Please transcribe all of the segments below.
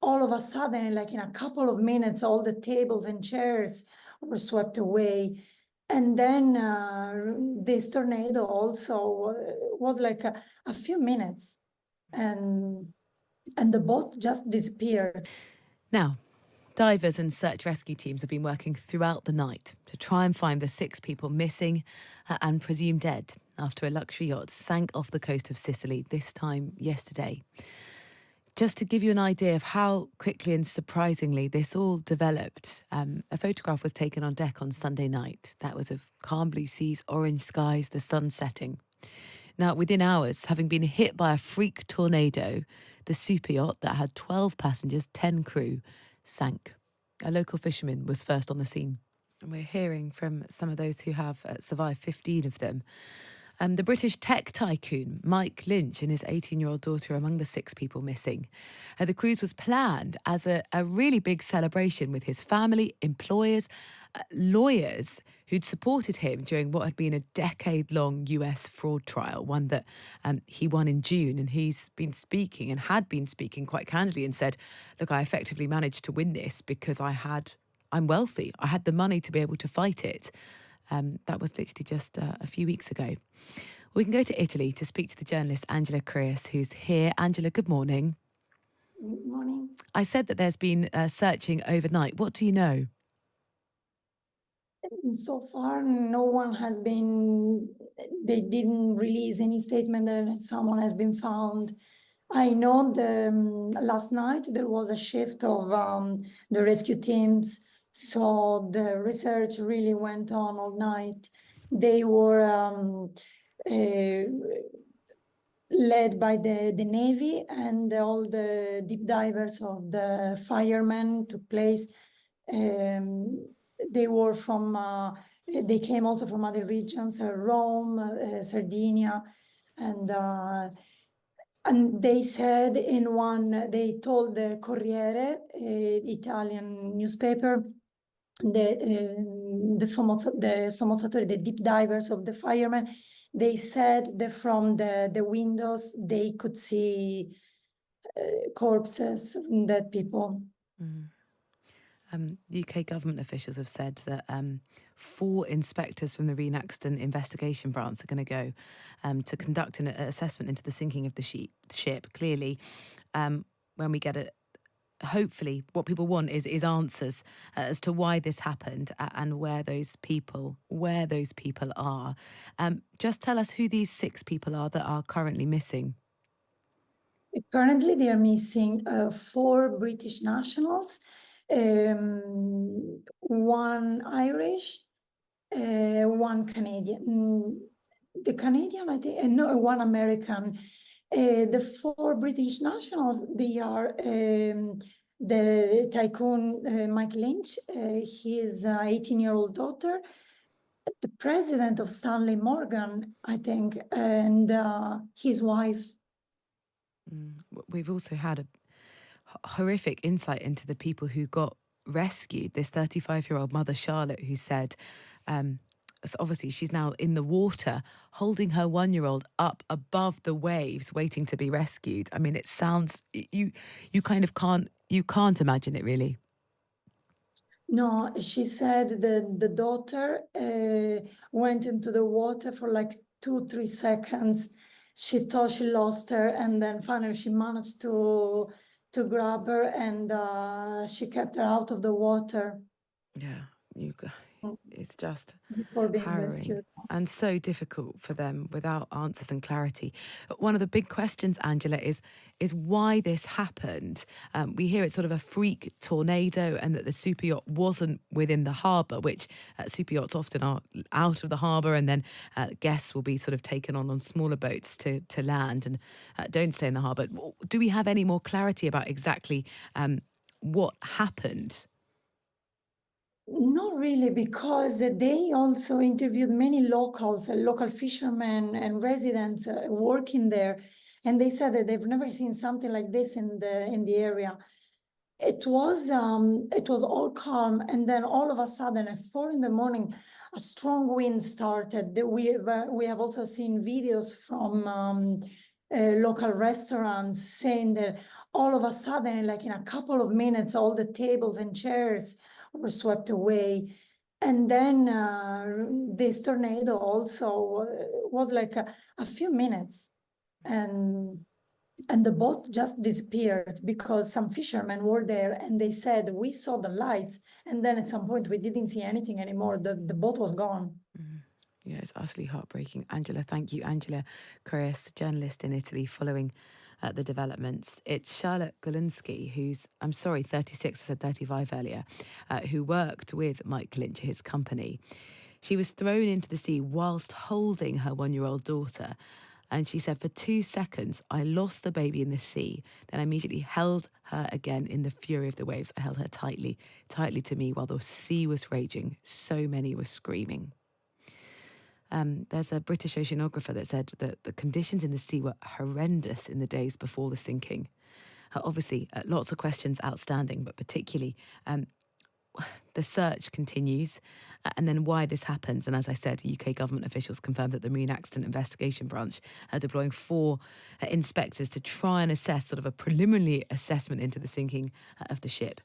all of a sudden, like in a couple of minutes, all the tables and chairs were swept away. And then this tornado also was like a few minutes, and the boat just disappeared. Now, divers and search rescue teams have been working throughout the night to try and find the 6 people missing and presumed dead after a luxury yacht sank off the coast of Sicily this time yesterday. Just to give you an idea of how quickly and surprisingly this all developed, a photograph was taken on deck on Sunday night. That was of calm blue seas, orange skies, the sun setting. Now, within hours, having been hit by a freak tornado, the Superyacht that had 12 passengers, 10 crew, sank. A local fisherman was first on the scene. And we're hearing from some of those who have survived, 15 of them. The British tech tycoon Mike Lynch and his 18-year-old daughter are among the 6 people missing. The cruise was planned as a really big celebration with his family, employers, lawyers who'd supported him during what had been a decade-long US fraud trial, one that he won in June. And he's been speaking and had been speaking quite candidly and said, look, I effectively managed to win this because I'm wealthy. I had the money to be able to fight it. That was literally just a few weeks ago. We can go to Italy to speak to the journalist Angela Corrias, who's here. Angela, good morning. Good morning. I said that there's been searching overnight. What do you know? So far, no one has been, they didn't release any statement that someone has been found. I know last night there was a shift of the rescue teams, so the research really went on all night. They were led by the Navy, and all the deep divers of the firemen took place. They were they came also from other regions, Rome, Sardinia, and they said they told the Corriere, Italian newspaper, the sommozzatori, the deep divers of the firemen, they said that from the windows they could see corpses, dead people. Mm. UK government officials have said that 4 inspectors from the Marine Accident Investigation Branch are going to go to conduct an assessment into the sinking of the ship. Clearly, when we get it, hopefully what people want is answers as to why this happened and where those people are. Just tell us who these 6 people are that are currently missing. Currently, they are missing 4 British nationals, 1 Irish, 1 Canadian. The Canadian, I think, no, 1 American. The 4 British nationals, they are the tycoon Mike Lynch, his 18-year-old daughter, the president of Stanley Morgan, I think, and his wife. We've also had a horrific insight into the people who got rescued. This 35-year-old mother, Charlotte, who said, so obviously she's now in the water, holding her 1-year-old up above the waves, waiting to be rescued. I mean, it sounds, you kind of can't imagine it really. No, she said that the daughter went into the water for like 2-3 seconds. She thought she lost her, and then finally she managed to grab her, and she kept her out of the water. Yeah, it's just Before being harrowing rescued. and so difficult for them without answers and clarity. One of the big questions, Angela, is why this happened. We hear it's sort of a freak tornado and that the superyacht wasn't within the harbour, which superyachts often are out of the harbour, and then guests will be sort of taken on smaller boats to land and don't stay in the harbour. Do we have any more clarity about exactly what happened? Not really, because they also interviewed many locals, local fishermen and residents working there, and they said that they've never seen something like this in the area. It was all calm, and then all of a sudden at 4 a.m, a strong wind started. We have also seen videos from local restaurants saying that all of a sudden, like in a couple of minutes, all the tables and chairs were swept away. And then this tornado also was like a few minutes, and the boat just disappeared because some fishermen were there and they said, we saw the lights, and then at some point we didn't see anything anymore. The boat was gone. Yeah, it's utterly heartbreaking. Angela, thank you. Angela Corrias, journalist in Italy, following the developments. It's Charlotte Golinsky, who's, I'm sorry, 36, I said 35 earlier, who worked with Mike Lynch, his company. She was thrown into the sea whilst holding her 1-year-old daughter. And she said, for 2 seconds, I lost the baby in the sea. Then I immediately held her again in the fury of the waves. I held her tightly, tightly to me while the sea was raging. So many were screaming. There's a British oceanographer that said that the conditions in the sea were horrendous in the days before the sinking. Obviously, lots of questions outstanding, but particularly the search continues, and then why this happens. And as I said, UK government officials confirmed that the Marine Accident Investigation Branch are deploying 4 inspectors to try and assess sort of a preliminary assessment into the sinking of the ship.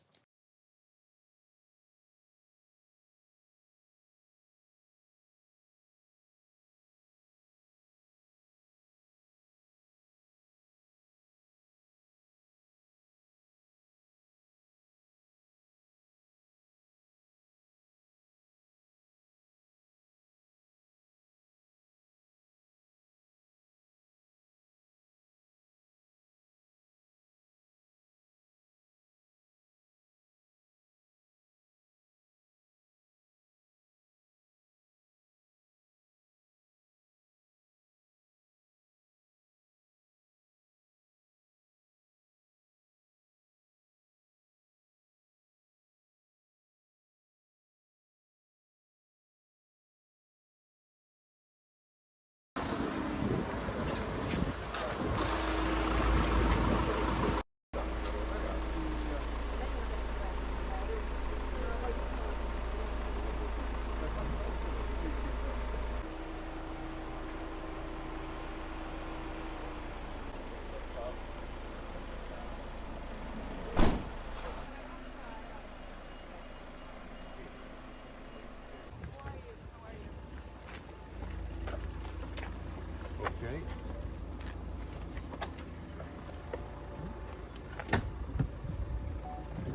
Ok.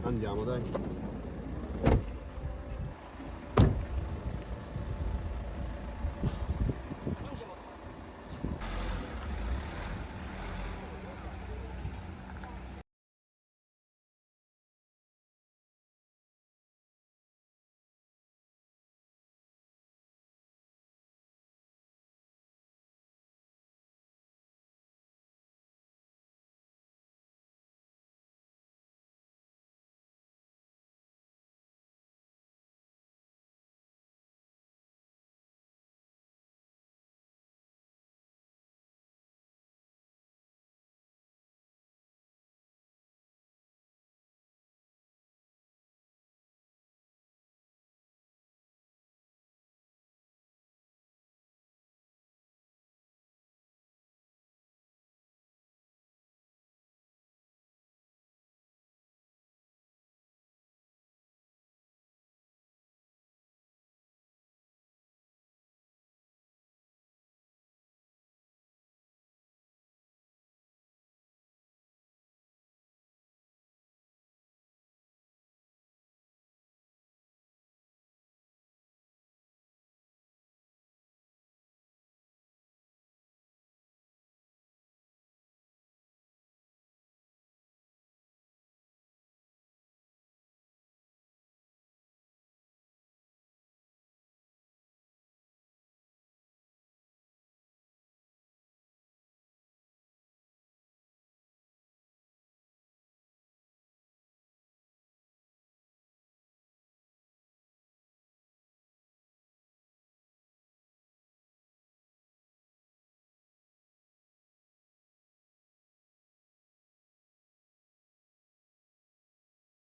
Andiamo, dai.